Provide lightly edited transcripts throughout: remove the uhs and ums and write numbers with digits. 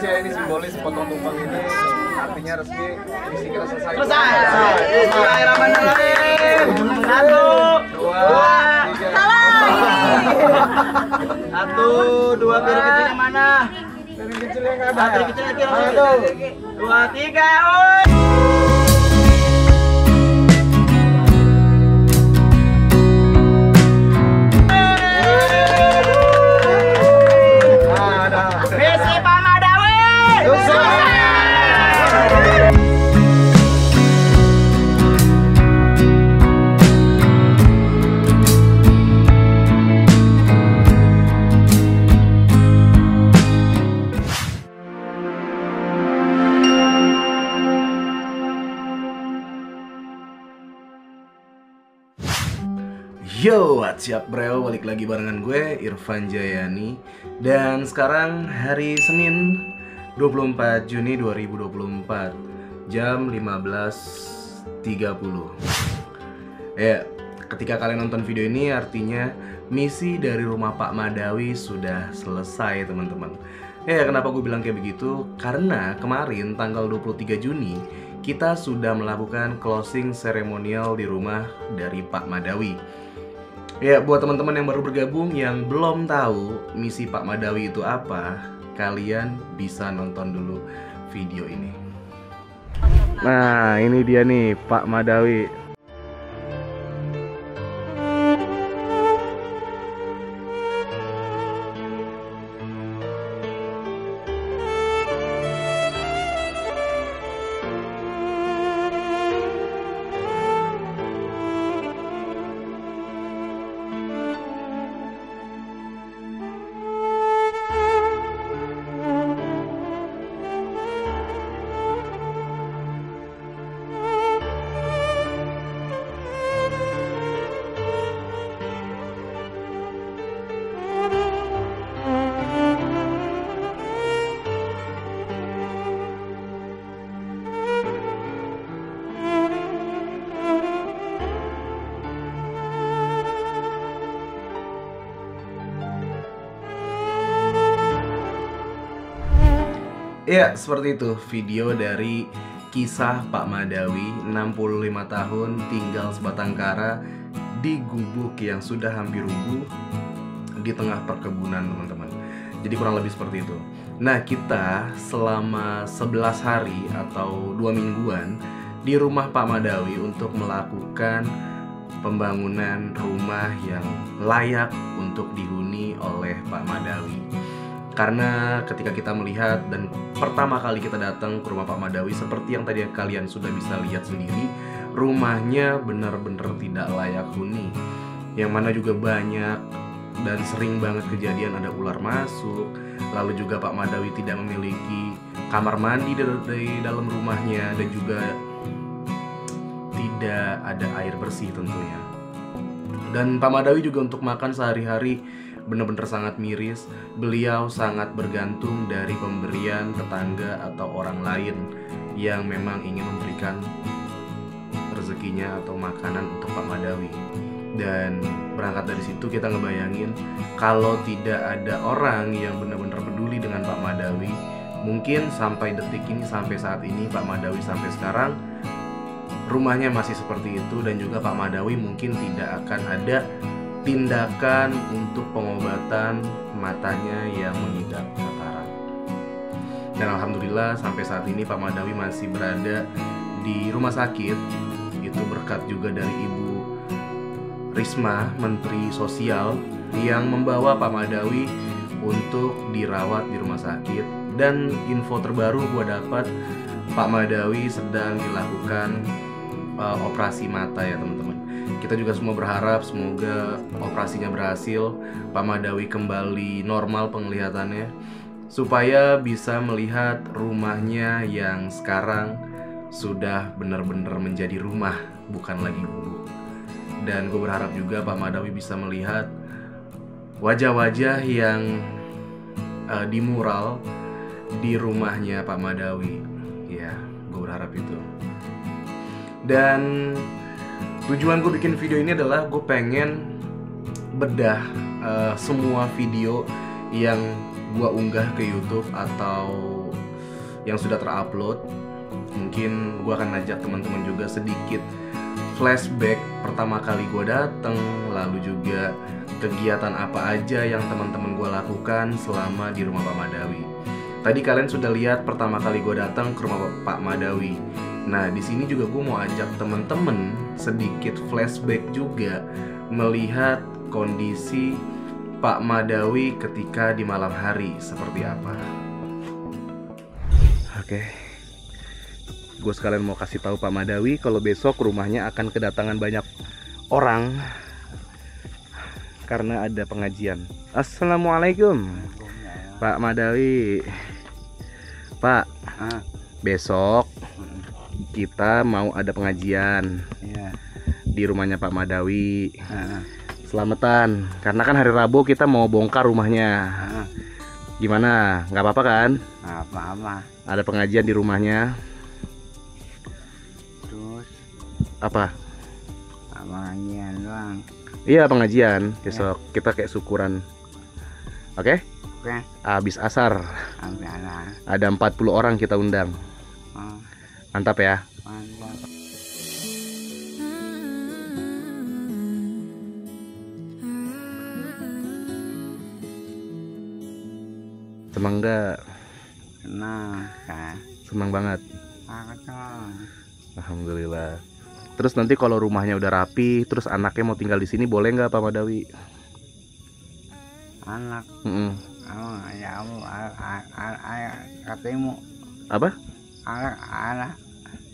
simbolis ya, ini simbolis potong tumpeng ini artinya resmi misi kita selesai. Bismillahirrahmanirrahim. 1, 2, piring kecilnya mana? Piring kecil yang ada. Piring kecilnya kira 1, 2, 3, Misi Pak Madawi. Yo, what's up bro? Balik lagi barengan gue, Irfan Jayani. Dan sekarang hari Senin 24 Juni 2024 jam 15.30. Ya, ketika kalian nonton video ini artinya misi dari rumah Pak Madawi sudah selesai teman-teman. Ya, kenapa gue bilang kayak begitu? Karena kemarin tanggal 23 Juni kita sudah melakukan closing seremonial di rumah dari Pak Madawi. Ya, buat teman-teman yang baru bergabung yang belum tahu misi Pak Madawi itu apa, kalian bisa nonton dulu video ini. Nah, ini dia nih Pak Madawi. Ya, seperti itu video dari kisah Pak Madawi 65 tahun tinggal sebatang kara di gubuk yang sudah hampir rubuh di tengah perkebunan teman-teman. Jadi kurang lebih seperti itu. Nah, kita selama 11 hari atau 2 mingguan di rumah Pak Madawi untuk melakukan pembangunan rumah yang layak untuk dihuni oleh Pak Madawi. Karena ketika kita melihat dan pertama kali kita datang ke rumah Pak Madawi, seperti yang tadi kalian sudah bisa lihat sendiri, rumahnya benar-benar tidak layak huni. Yang mana juga banyak dan sering banget kejadian ada ular masuk. Lalu juga Pak Madawi tidak memiliki kamar mandi di dalam rumahnya, dan juga tidak ada air bersih tentunya. Dan Pak Madawi juga untuk makan sehari-hari benar-benar sangat miris. Beliau sangat bergantung dari pemberian tetangga atau orang lain yang memang ingin memberikan rezekinya atau makanan untuk Pak Madawi. Dan berangkat dari situ kita ngebayangin kalau tidak ada orang yang benar-benar peduli dengan Pak Madawi, mungkin sampai detik ini, sampai saat ini Pak Madawi sampai sekarang rumahnya masih seperti itu, dan juga Pak Madawi mungkin tidak akan ada tindakan untuk pengobatan matanya yang mengidap katarak. Dan alhamdulillah sampai saat ini Pak Madawi masih berada di rumah sakit. Itu berkat juga dari Ibu Risma, Menteri Sosial, yang membawa Pak Madawi untuk dirawat di rumah sakit. Dan info terbaru gue dapat, Pak Madawi sedang dilakukan operasi mata ya teman-teman. Kita juga semua berharap semoga operasinya berhasil, Pak Madawi kembali normal penglihatannya, supaya bisa melihat rumahnya yang sekarang sudah benar-benar menjadi rumah, bukan lagi gubuk. Dan gue berharap juga Pak Madawi bisa melihat wajah-wajah yang di mural di rumahnya Pak Madawi. Ya, gue berharap itu. Dan tujuan gue bikin video ini adalah gue pengen bedah semua video yang gue unggah ke YouTube atau yang sudah terupload. Mungkin gue akan ngajak teman-teman juga sedikit flashback pertama kali gue datang, lalu juga kegiatan apa aja yang teman-teman gue lakukan selama di rumah Pak Madawi. Tadi kalian sudah lihat pertama kali gue datang ke rumah Pak Madawi. Nah, di sini juga gue mau ajak teman-teman sedikit flashback juga melihat kondisi Pak Madawi ketika di malam hari seperti apa. Oke. Gue sekalian mau kasih tahu Pak Madawi kalau besok rumahnya akan kedatangan banyak orang karena ada pengajian. Assalamualaikum Pak Madawi. Pak, besok kita mau ada pengajian di rumahnya Pak Madawi. Selamatan, karena kan hari Rabu kita mau bongkar rumahnya. Gimana? Nggak apa-apa kan? Nggak apa-apa. Ada pengajian di rumahnya. Apa? Pengajian doang. Iya, pengajian besok. Kita kayak syukuran. Oke? Oke. Habis asar. Ada 40 orang kita undang. Mantap ya? Mantap. Senang nggak? Senang kan? Senang banget. Senang. Alhamdulillah. Terus nanti kalau rumahnya udah rapi, terus anaknya mau tinggal di sini, boleh nggak Pak Madawi? Anak. Ya ketemu. Apa? Anak.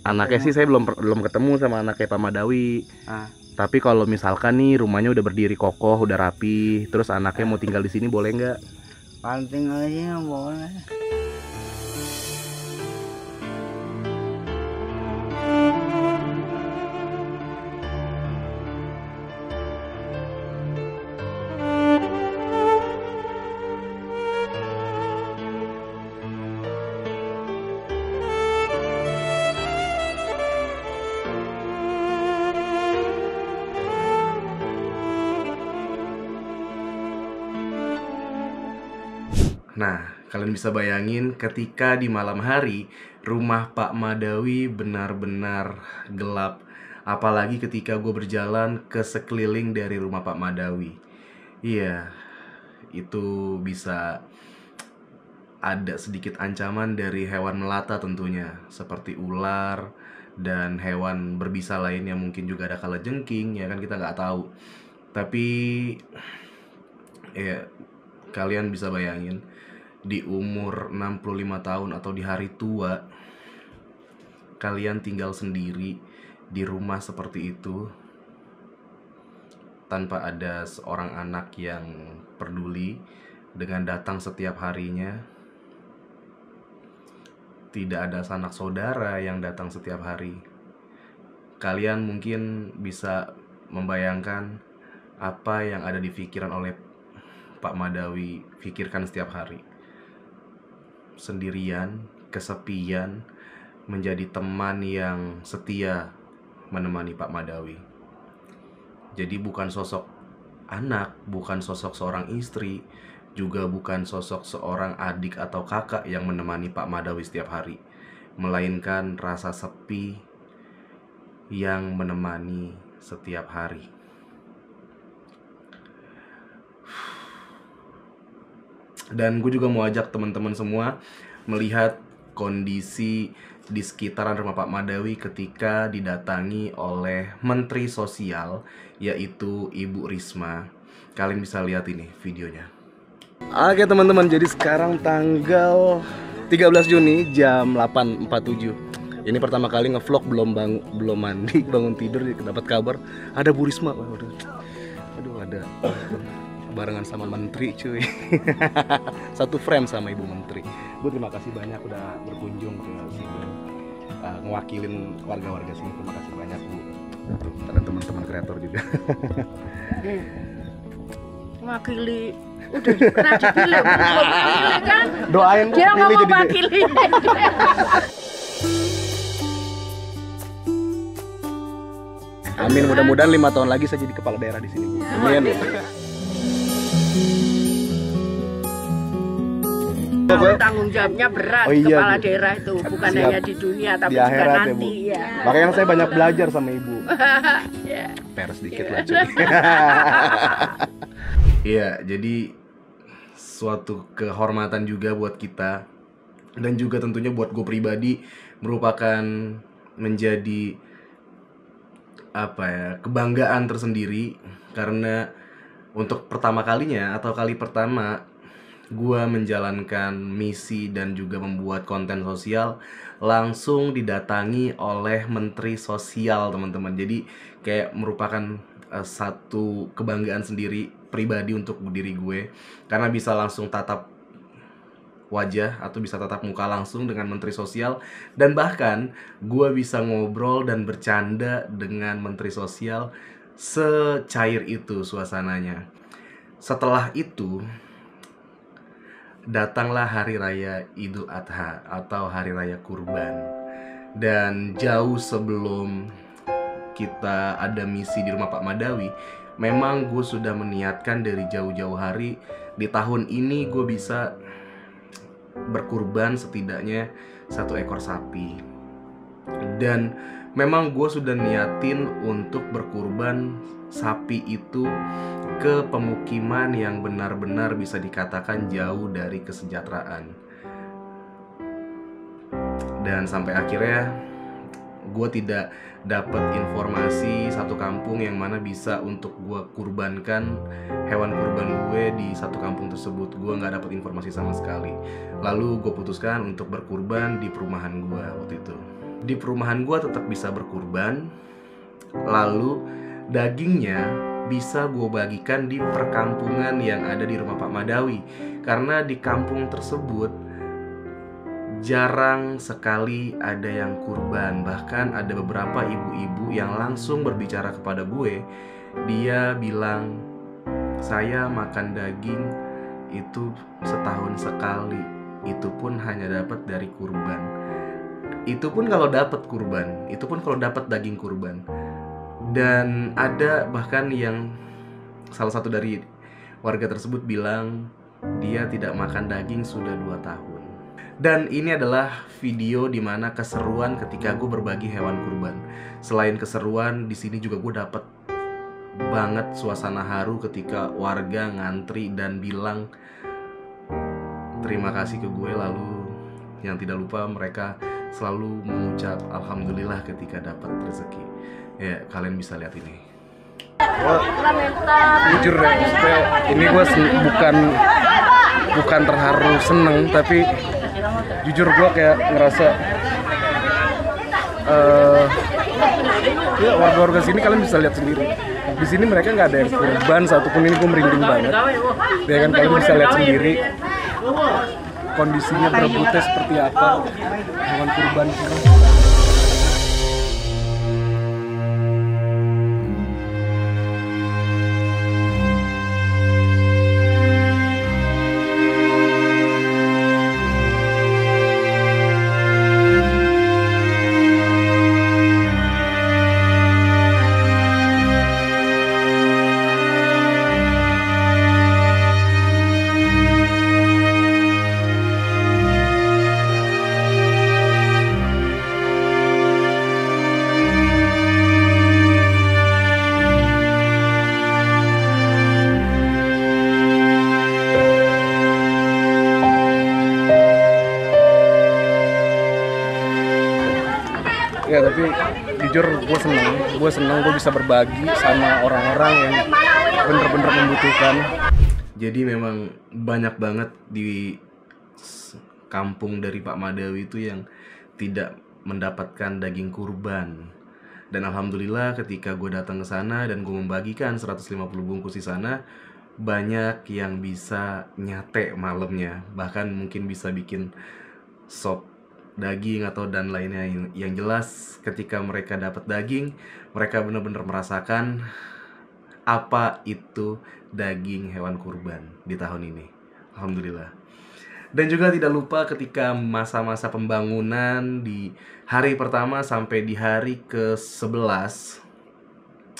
Anaknya sih saya belum ketemu sama anaknya Pak Madawi. Tapi kalau misalkan nih rumahnya udah berdiri kokoh, udah rapi, terus anaknya mau tinggal di sini, boleh nggak? Kalau tinggal di sini boleh. Nah, kalian bisa bayangin ketika di malam hari rumah Pak Madawi benar-benar gelap. Apalagi ketika gue berjalan ke sekeliling dari rumah Pak Madawi. Iya, itu bisa ada sedikit ancaman dari hewan melata tentunya, seperti ular dan hewan berbisa lainnya, mungkin juga ada kalajengking, ya kan, kita nggak tahu. Tapi ya kalian bisa bayangin di umur 65 tahun atau di hari tua kalian tinggal sendiri di rumah seperti itu tanpa ada seorang anak yang peduli dengan datang setiap harinya, tidak ada sanak saudara yang datang setiap hari. Kalian mungkin bisa membayangkan apa yang ada di pikiran oleh Pak Madawi pikirkan setiap hari. Sendirian, kesepian, menjadi teman yang setia menemani Pak Madawi. Jadi bukan sosok anak, bukan sosok seorang istri, juga bukan sosok seorang adik atau kakak yang menemani Pak Madawi setiap hari, melainkan rasa sepi yang menemani setiap hari. Dan gue juga mau ajak teman-teman semua melihat kondisi di sekitaran rumah Pak Madawi ketika didatangi oleh Menteri Sosial, yaitu Ibu Risma. Kalian bisa lihat ini videonya. Oke teman-teman, jadi sekarang tanggal 13 Juni jam 8.47. Ini pertama kali ngevlog, belum mandi, bangun tidur dapat kabar ada Bu Risma. Aduh, ada barengan sama menteri cuy. Satu frame sama Ibu Menteri. Bu, terima kasih banyak udah berkunjung ke sini, ngewakilin warga-warga sini. Terima kasih banyak Bu. Dan teman-teman kreator juga. Wakili udah pernah dipilih kan? Doain Bu, dia pilih ngomong jadi wakili. Amin, mudah-mudahan 5 tahun lagi saya jadi kepala daerah di sini Bu. Amin. Tanggung jawabnya berat. Oh iya, Kepala Bu. daerah itu bukan Siap. hanya di dunia tapi Di juga akhirat ya, Bu. nanti ya. Makanya saya banyak belajar sama ibu. Ya. Pers dikit lah cuy. Iya, jadi suatu kehormatan juga buat kita, dan juga tentunya buat gue pribadi merupakan menjadi apa ya, kebanggaan tersendiri, karena untuk pertama kalinya atau kali pertama gue menjalankan misi dan juga membuat konten sosial langsung didatangi oleh Menteri Sosial, teman-teman. Jadi kayak merupakan satu kebanggaan sendiri pribadi untuk diri gue, karena bisa langsung tatap wajah atau bisa tatap muka langsung dengan Menteri Sosial, dan bahkan gue bisa ngobrol dan bercanda dengan Menteri Sosial, secair itu suasananya. Setelah itu datanglah Hari Raya Idul Adha atau Hari Raya Kurban. Dan jauh sebelum kita ada misi di rumah Pak Madawi, memang gue sudah meniatkan dari jauh-jauh hari, di tahun ini gue bisa berkurban setidaknya 1 ekor sapi. Dan memang gue sudah niatin untuk berkurban sapi itu ke pemukiman yang benar-benar bisa dikatakan jauh dari kesejahteraan. Dan sampai akhirnya gue tidak dapat informasi satu kampung yang mana bisa untuk gue kurbankan hewan kurban gue di satu kampung tersebut. Gue nggak dapat informasi sama sekali. Lalu gue putuskan untuk berkurban di perumahan gue waktu itu. Di perumahan gue tetap bisa berkurban. Lalu dagingnya bisa gue bagikan di perkampungan yang ada di rumah Pak Madawi, karena di kampung tersebut jarang sekali ada yang kurban. Bahkan ada beberapa ibu-ibu yang langsung berbicara kepada gue. Dia bilang, saya makan daging itu setahun sekali, itu pun hanya dapat dari kurban. Itu pun kalau dapat kurban, itu pun kalau dapat daging kurban. Dan ada bahkan yang salah satu dari warga tersebut bilang dia tidak makan daging sudah 2 tahun. Dan ini adalah video dimana keseruan ketika gue berbagi hewan kurban. Selain keseruan, di sini juga gue dapet banget suasana haru ketika warga ngantri dan bilang terima kasih ke gue. Lalu yang tidak lupa mereka selalu mengucap alhamdulillah ketika dapat rezeki. Ya, kalian bisa lihat ini. Jujur ya, maksudnya ini gue bukan terharu seneng, tapi jujur gue kayak ngerasa ya warga-warga sini kalian bisa lihat sendiri. Di sini mereka nggak ada yang kurban satupun, ini gue merinding banget. Ya kan, kalian bisa lihat sendiri kondisinya berebutnya seperti apa hewan kurban ini. Ya tapi jujur gue seneng gue bisa berbagi sama orang-orang yang bener-bener membutuhkan. Jadi memang banyak banget di kampung dari Pak Madawi itu yang tidak mendapatkan daging kurban. Dan alhamdulillah ketika gue datang ke sana dan gue membagikan 150 bungkus di sana, banyak yang bisa nyate malamnya, bahkan mungkin bisa bikin sop daging atau dan lainnya. Yang jelas ketika mereka dapat daging, mereka benar-benar merasakan apa itu daging hewan kurban di tahun ini. Alhamdulillah. Dan juga tidak lupa ketika masa-masa pembangunan di hari pertama sampai di hari ke-11,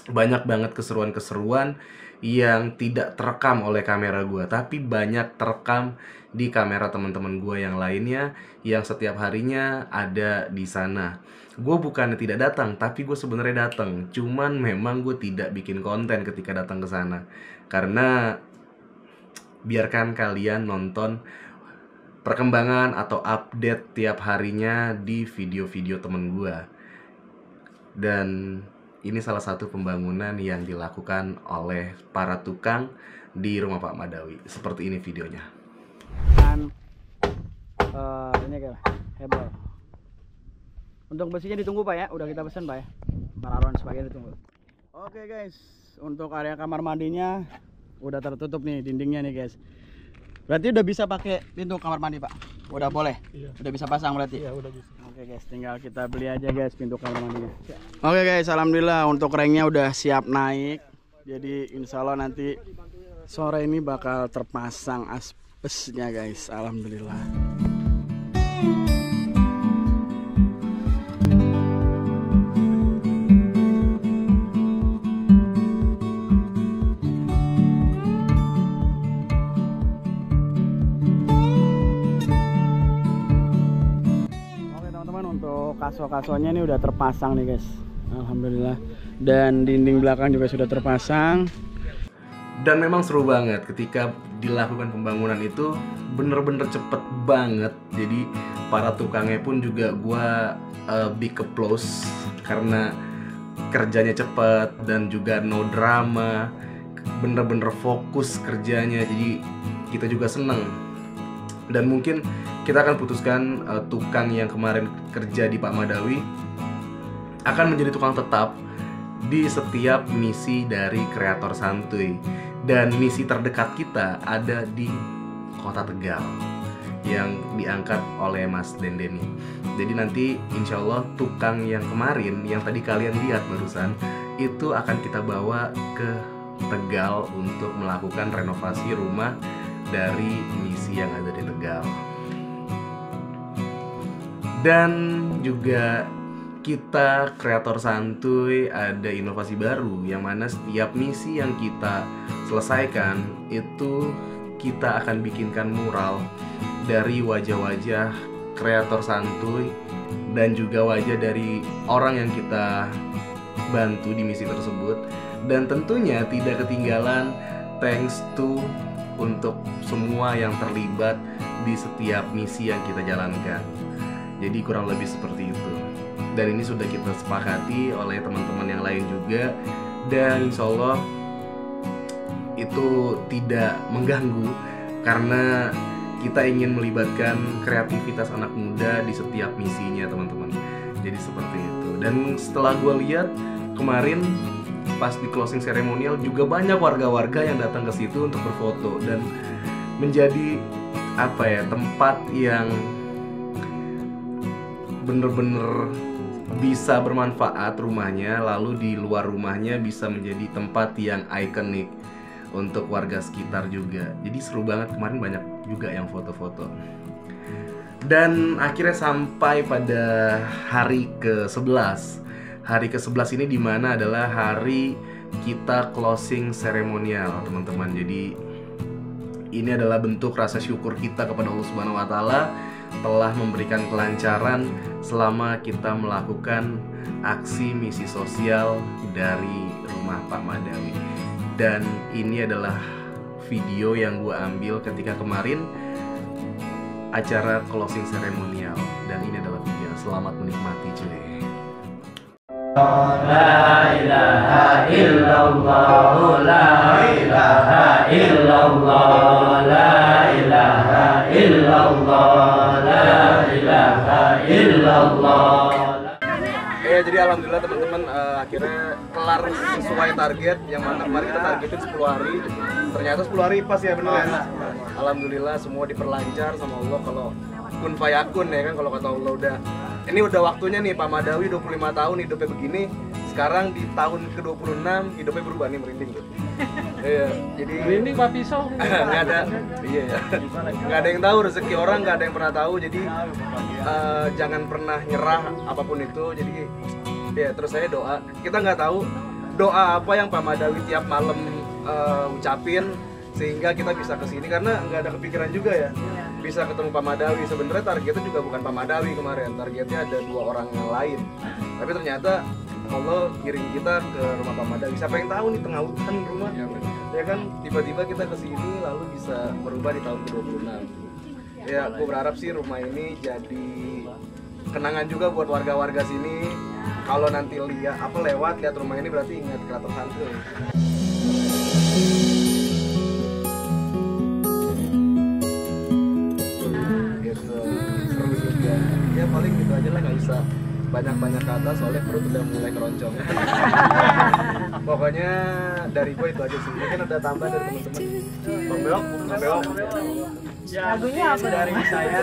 banyak banget keseruan-keseruan yang tidak terekam oleh kamera gue, tapi banyak terekam di kamera teman-teman gue yang lainnya yang setiap harinya ada di sana. Gue bukannya tidak datang, tapi gue sebenarnya datang. Cuman memang gue tidak bikin konten ketika datang ke sana. Karena biarkan kalian nonton perkembangan atau update tiap harinya di video-video temen gue. Dan ini salah satu pembangunan yang dilakukan oleh para tukang di rumah Pak Madawi. Seperti ini videonya. Dan ini kayak hebel. Untuk besinya ditunggu Pak ya, udah kita pesan Pak ya. Pararon sebagian ditunggu. Oke guys, untuk area kamar mandinya udah tertutup nih dindingnya nih guys. Berarti udah bisa pakai pintu kamar mandi Pak? Udah boleh? Iya. Udah bisa pasang berarti? Iya udah bisa. Oke guys, tinggal kita beli aja guys pintu kamar mandinya. Oke guys, alhamdulillah untuk ranknya udah siap naik. Jadi insya Allah nanti sore ini bakal terpasang aspesnya guys, alhamdulillah. Kaso-kasonya ini udah terpasang nih guys, alhamdulillah. Dan dinding belakang juga sudah terpasang. Dan memang seru banget ketika dilakukan pembangunan itu, bener-bener cepet banget. Jadi para tukangnya pun juga gua big applause karena kerjanya cepet dan juga no drama, bener-bener fokus kerjanya. Jadi kita juga seneng. Dan mungkin kita akan putuskan tukang yang kemarin kerja di Pak Madawi akan menjadi tukang tetap di setiap misi dari Kreator Santuy. Dan misi terdekat kita ada di Kota Tegal yang diangkat oleh Mas Dendeni. Jadi nanti insya Allah tukang yang kemarin yang tadi kalian lihat barusan itu akan kita bawa ke Tegal untuk melakukan renovasi rumah dari misi yang ada di Tegal. Dan juga kita Kreator Santuy ada inovasi baru yang mana setiap misi yang kita selesaikan itu kita akan bikinkan mural dari wajah-wajah Kreator Santuy dan juga wajah dari orang yang kita bantu di misi tersebut. Dan tentunya tidak ketinggalan thanks to untuk semua yang terlibat di setiap misi yang kita jalankan. Jadi kurang lebih seperti itu. Dan ini sudah kita sepakati oleh teman-teman yang lain juga. Dan insya Allah itu tidak mengganggu karena kita ingin melibatkan kreativitas anak muda di setiap misinya teman-teman. Jadi seperti itu. Dan setelah gue lihat kemarin pas di closing ceremonial juga banyak warga-warga yang datang ke situ untuk berfoto dan menjadi tempat yang bener-bener bisa bermanfaat rumahnya, lalu di luar rumahnya bisa menjadi tempat yang ikonik untuk warga sekitar juga. Jadi seru banget, kemarin banyak juga yang foto-foto. Dan akhirnya sampai pada hari ke-11. Hari ke-11 ini dimana adalah hari kita closing seremonial teman-teman. Jadi ini adalah bentuk rasa syukur kita kepada Allah Subhanahu wa Ta'ala telah memberikan kelancaran selama kita melakukan aksi misi sosial dari rumah Pak Madawi. Dan ini adalah video yang gue ambil ketika kemarin acara closing seremonial. Dan ini adalah video. Selamat menikmati cuy. La ilaha illallah, la ilaha illallah, la ilaha illallah, la ilaha illallah. Jadi alhamdulillah teman-teman akhirnya kelar sesuai target yang mana kemarin kita targetin 10 hari. Ternyata 10 hari pas ya bener ya. Alhamdulillah semua diperlancar sama Allah. Kalau kun fayakun ya kan, kalau kata Allah udah ini udah waktunya nih. Pak Madawi 25 tahun hidupnya begini, sekarang di tahun ke-26 hidupnya berubah nih, merinding tuh. Iya, jadi merinding Pak Pisau. nggak ada, iya ya, nggak ada yang tahu rezeki orang, nggak ada yang pernah tahu. Jadi jangan pernah nyerah apapun itu. Jadi ya terus saya doa, kita nggak tahu doa apa yang Pak Madawi tiap malam ucapin. sehingga kita bisa kesini karena nggak ada kepikiran juga ya bisa ketemu Pak Madawi. Sebenarnya targetnya juga bukan Pak Madawi kemarin, targetnya ada 2 orang yang lain, tapi ternyata Allah kirim kita ke rumah Pak Madawi. Siapa yang tahu nih tengah hutan rumah ya kan, tiba-tiba kita kesini lalu bisa berubah di tahun ke-26. Ya aku berharap sih rumah ini jadi kenangan juga buat warga-warga sini. Kalau nanti lewat lihat rumah ini berarti ingat Keraton Santuy. Gitu, seru juga. Ya paling gitu aja lah, nggak usah banyak-banyak kata soalnya perut udah mulai keroncong. Pokoknya dari gue itu aja sih. Mungkin ada tambahan dari teman-teman. Bang Beok. Ya, mungkin dari saya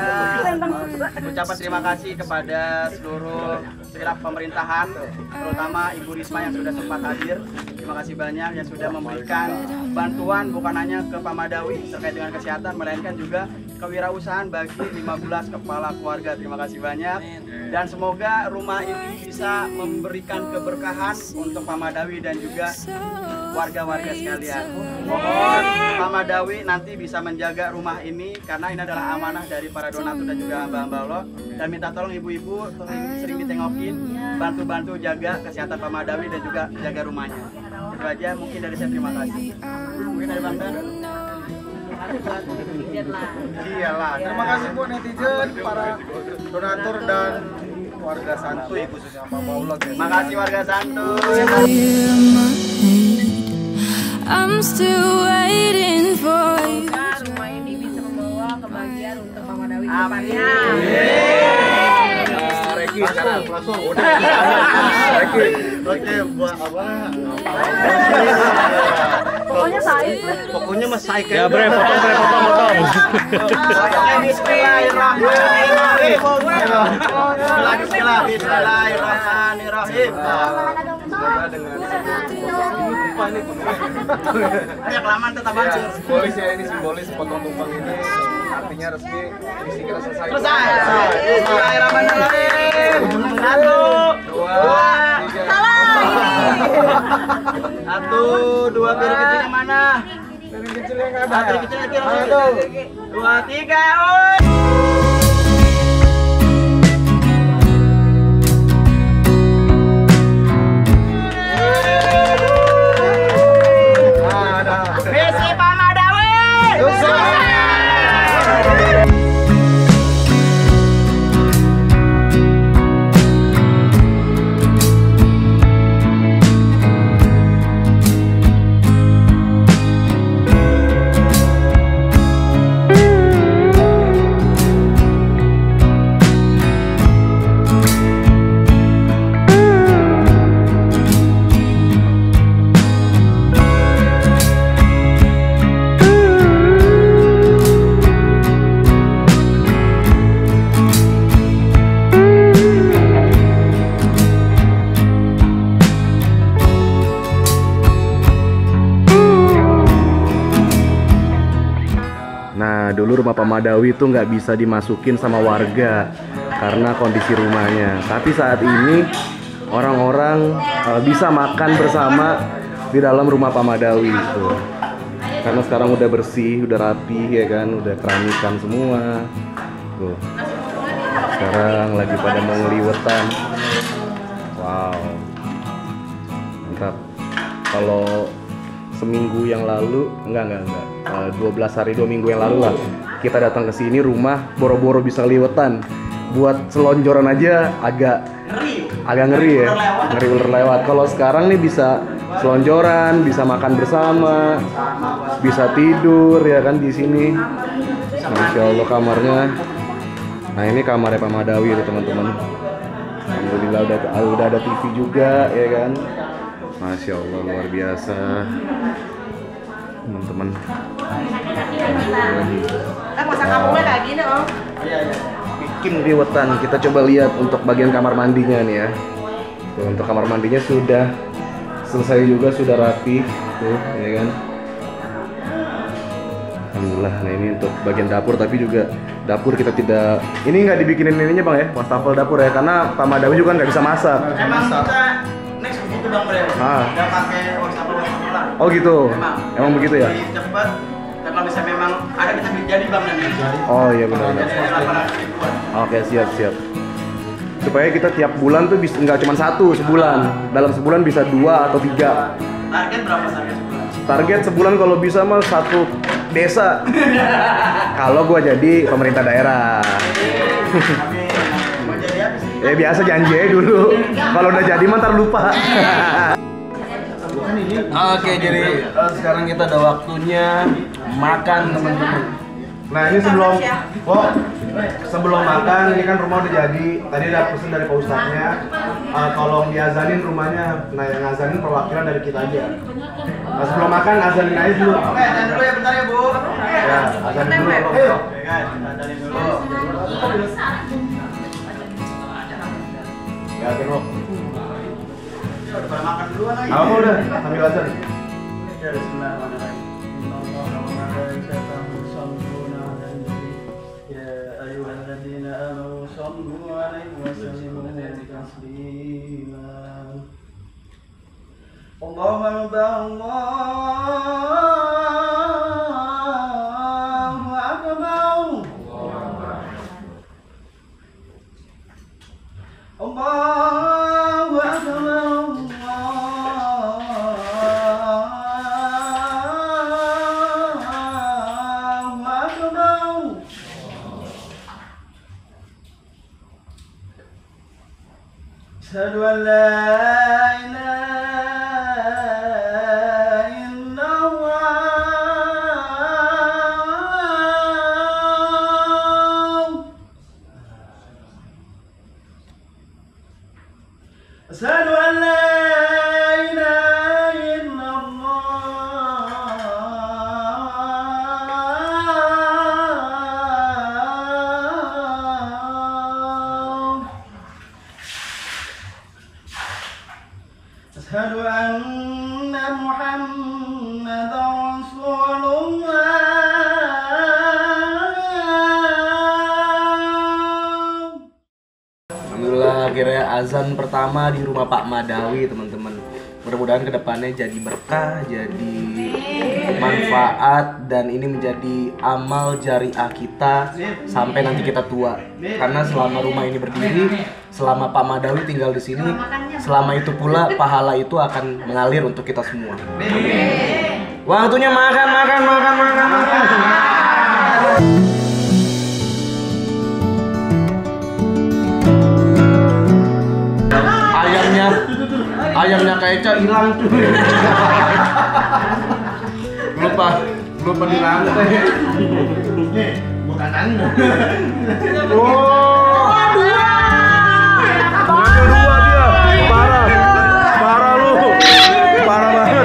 ucapan terima kasih kepada seluruh segenap pemerintahan, terutama Ibu Risma yang sudah sempat hadir. Terima kasih banyak yang sudah memberikan bantuan bukan hanya ke Pak Madawi terkait dengan kesehatan, melainkan juga kewirausahaan bagi 15 kepala keluarga. Terima kasih banyak. Dan semoga rumah ini bisa memberikan keberkahan untuk Pak Madawi dan juga warga-warga sekalian. Mohon Pak Madawi nanti bisa menjaga rumah ini karena ini adalah amanah dari para donatur dan juga hamba-hamba Allah. Dan minta tolong ibu-ibu sering ditengokin, bantu-bantu jaga kesehatan Pak Madawi dan juga jaga rumahnya. Itu aja mungkin dari saya, terima kasih. Mungkin dari Bang Dan. Iyalah, terima kasih buat netizen, para donatur dan warga Santuy khususnya Pak Paulok. Terima kasih warga Santuy. I'm still waiting for you. Rumah ini bisa membawa kebahagiaan untuk Pak Madawi ke Amin. depannya. Reki sekarang langsung udah. Reki. Oke, buat apa? Pokoknya saya. Pokoknya Mas Saik Ya bre, potong. Bismillahirrahmanirrahim. Semoga dengan tumpah ini Ya kelamaan tetap hancur. simbolisnya ini simbolis potong tumpang ini artinya resmi misi kita selesai. Selesai. Bismillahirrahmanirrahim. 1, 2, 3. 1, 2, piring kecilnya mana? Piring kecil yang ada. Piring kecilnya kira 1, 2, 3. Misi Pak Madawi. Nah, dulu rumah Pak Madawi itu nggak bisa dimasukin sama warga karena kondisi rumahnya. Tapi saat ini orang-orang bisa makan bersama di dalam rumah Pak Madawi itu. Karena sekarang udah bersih, udah rapi ya kan, udah keramikan semua. Tuh. Sekarang lagi pada mau ngeliwetan. Wow. Mantap. Kalau seminggu yang lalu, enggak 12 hari 2 minggu yang lalu lah kita datang ke sini rumah boro-boro bisa liwetan, buat selonjoran aja agak ngeri ya, ngeri ular lewat. Kalau sekarang nih bisa selonjoran, bisa makan bersama, bisa tidur ya kan di sini. Masya Allah kamarnya. Nah ini kamarnya Pak Madawi ya teman-teman. Alhamdulillah udah ada TV juga ya kan. Masya Allah luar biasa teman-teman. Bikin liwetan. Kita coba lihat untuk bagian kamar mandinya nih ya. Tuh, untuk kamar mandinya sudah selesai juga, sudah rapi tuh ya kan. Alhamdulillah. Nah ini untuk bagian dapur, tapi juga dapur kita tidak, ini nggak dibikinin ininya bang ya, wastafel dapur ya, karena Pak Madawi juga nggak bisa masak. Emang kita next begitu dong bre. Ah. Nggak pakai wastafel lah. Oh gitu. Emang begitu ya. Lebih cepet kalau misalnya memang ada kita jadi bang nanti. Oh iya benar. Oke, siap. Supaya kita tiap bulan tuh bisa nggak cuma satu sebulan. Dalam sebulan bisa 2 atau 3. Target berapa target sebulan? Target sebulan kalau bisa mah 1 desa. Kalau gua jadi pemerintah daerah. Mau jadi apa sih? Biasa janji aja dulu. Kalau udah jadi mah ntar lupa. Oke, jadi sekarang kita ada waktunya makan teman-teman. Nah ini sebelum makan ini kan rumah udah jadi. Tadi ada pesan dari Pak Ustadznya, tolong diazanin rumahnya. Nah yang azanin perwakilan dari kita aja. Nah sebelum makan azanin aja dulu. Oke, azan dulu ya bentar ya Bu. Ya azanin dulu. Oke guys, azanin dulu. Ya oke. Udah makan duluan lagi. Apa udah sambil azan? Ya bismillahirrahmanirrahim. Allahu Akbar, Allahu Akbar. Allahu Akbar. Allahu Akbar. Asyhadu an la ilaha illallah. Asyhadu an la ilaha illallah. Asyhadu anna Muhammadar Rasulullah. Alhamdulillah akhirnya azan pertama di rumah Pak Madawi teman-teman. Mudah-mudahan kedepannya jadi berkah, jadi manfaat, dan ini menjadi amal jariah kita sampai nanti kita tua. Karena selama rumah ini berdiri, selama Pak Madawi tinggal di sini, selama itu pula pahala itu akan mengalir untuk kita semua. Waktunya makan. Ayamnya kayak Eca hilang tuh. Belum di lantai. Nih, bukan anda. Oh, ngambil 2 dia. Parah lu. Parah banget.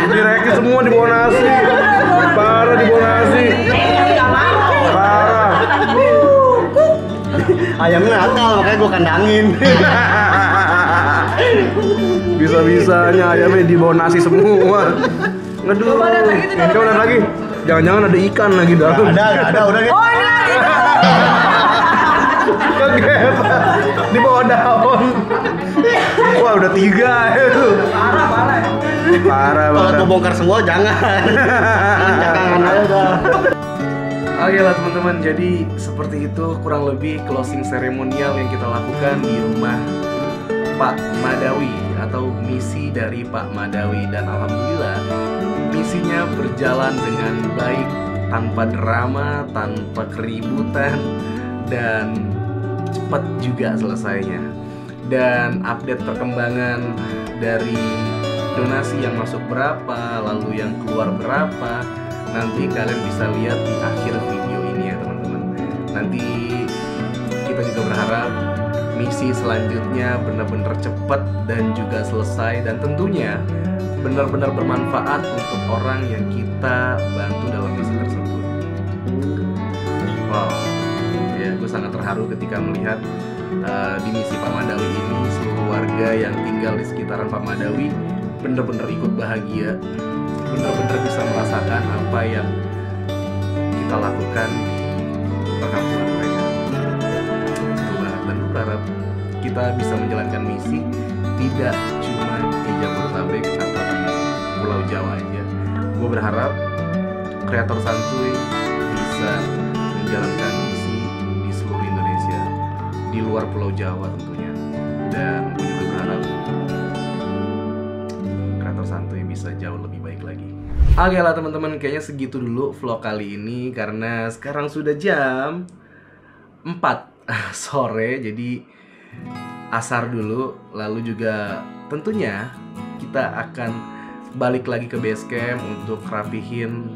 Direkit semua di bawah nasi. Parah di bawah nasi. Parah. Ayamnya nakal, makanya gue kandangin. Bisa-bisanya ayamnya di bawah nasi semua. Aduh. Coba lihat lagi. Jangan-jangan ada ikan lagi dalam. Ada, udah gitu. Oh ini lagi. Kaget. Di bawah daun. Wah udah 3 itu. Parah. Kalau gue bongkar semua jangan. Jangan aja dah. Oke lah teman-teman, jadi seperti itu kurang lebih closing seremonial yang kita lakukan di rumah Pak Madawi atau misi dari Pak Madawi, dan alhamdulillah misinya berjalan dengan baik, tanpa drama, tanpa keributan, dan cepat juga selesainya. Dan update perkembangan dari donasi yang masuk berapa, lalu yang keluar berapa, nanti kalian bisa lihat di akhir video ini ya teman-teman. Nanti kita juga berharap misi selanjutnya benar-benar cepat dan juga selesai, dan tentunya benar-benar bermanfaat untuk orang yang kita bantu dalam misi tersebut. Wow, ya gue sangat terharu ketika melihat di misi Pak Madawi ini seluruh warga yang tinggal di sekitaran Pak Madawi benar-benar ikut bahagia, benar-benar bisa merasakan apa yang kita lakukan di perkampungan mereka. Dan berharap kita bisa menjalankan misi tidak cuma di Jabodetabek atau di Pulau Jawa aja, Gue berharap kreator santuy bisa menjalankan misi di seluruh Indonesia, di luar Pulau Jawa tentunya. Dan gue juga berharap kreator santuy bisa jauh lebih baik lagi. Oke lah teman-teman, kayaknya segitu dulu vlog kali ini karena sekarang sudah jam 4 sore, jadi asar dulu. Lalu juga tentunya kita akan balik lagi ke base camp untuk rapihin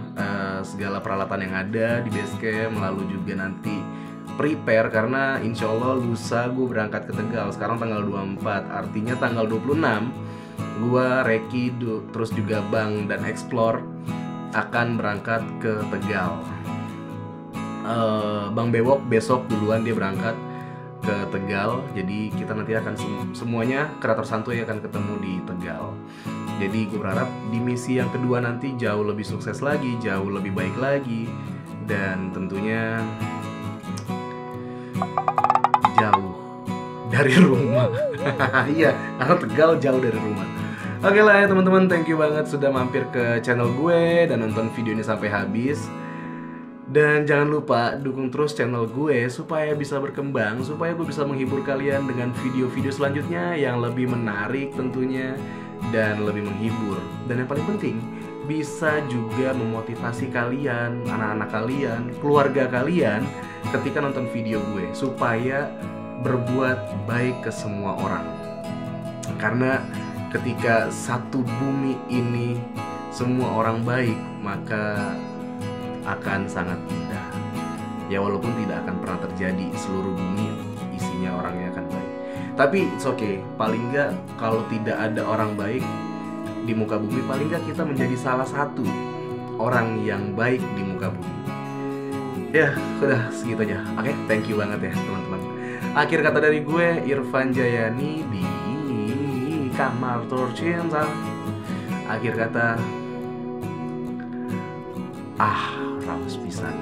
segala peralatan yang ada di base camp. Lalu juga nanti prepare karena insya Allah lusa gue berangkat ke Tegal. Sekarang tanggal 24, artinya tanggal 26 gua, Reki, terus juga Bang dan Explore akan berangkat ke Tegal. Bang Bewok besok duluan dia berangkat ke Tegal. Jadi kita nanti akan semuanya kreator santuy akan ketemu di Tegal. Jadi gue berharap di misi yang kedua nanti jauh lebih sukses lagi, jauh lebih baik lagi, dan tentunya jauh dari rumah. Iya, karena Tegal jauh dari rumah. Oke lah ya teman-teman, thank you banget sudah mampir ke channel gue dan nonton video ini sampai habis. Dan jangan lupa dukung terus channel gue supaya bisa berkembang, supaya gue bisa menghibur kalian dengan video-video selanjutnya yang lebih menarik tentunya dan lebih menghibur. Dan yang paling penting, bisa juga memotivasi kalian, anak-anak kalian, keluarga kalian ketika nonton video gue supaya berbuat baik ke semua orang. Karena ketika satu bumi ini semua orang baik, maka akan sangat indah. Ya walaupun tidak akan pernah terjadi seluruh bumi isinya orangnya akan baik, tapi it's okay. Paling nggak kalau tidak ada orang baik di muka bumi, paling nggak kita menjadi salah satu orang yang baik di muka bumi. Ya udah segitu aja. Oke, thank you banget ya teman-teman. Akhir kata dari gue, Irfan Jayani di Kamar Tercinta. Akhir kata, raus pisan.